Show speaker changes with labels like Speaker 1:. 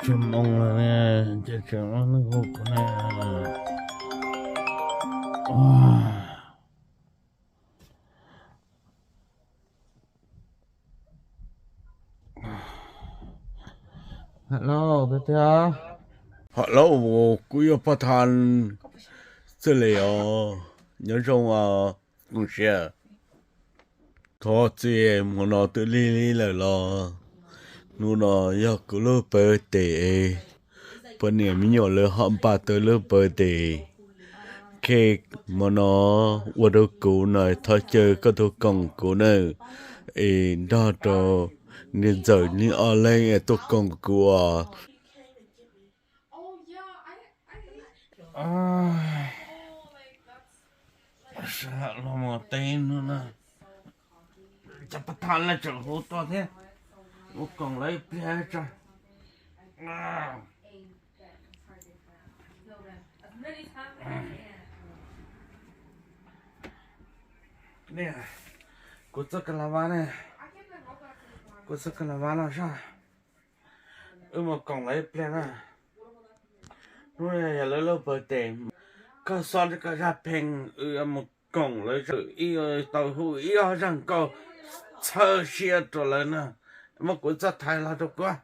Speaker 1: Chim mong là nè, chắc chắn nó hụt nè. Hello, thế theo. Hello, quý ông phát thanh. Thế này nhớ trong công xe. Thôi chị mà nó tự li lại lo. Nó nó giờ cứ lớp bơ tệ. Bữa nay mình nhỏ lớp hâm bà tới lớp bơ tệ. Cái mà nó qua đâu cũ này thôi chơi có thôi còn cũ này. Đó đó nên giờ nên ở lên tôi còn cũ sợ nó mà tên nữa nè. Chắc bắt thằng là chẳng hốt to thế. Nó còn lấy bia cho. Nè, cô chắc cái lava này. Cô chắc cái lava là sao? Mà còn lấy bia nè. Nó là lấy bờ tèm. Có sao cái ra phèn mà còn lấy sự tàu hủ rằng có chờ xe trở lại nè. Mà cô chắc thay là được quá.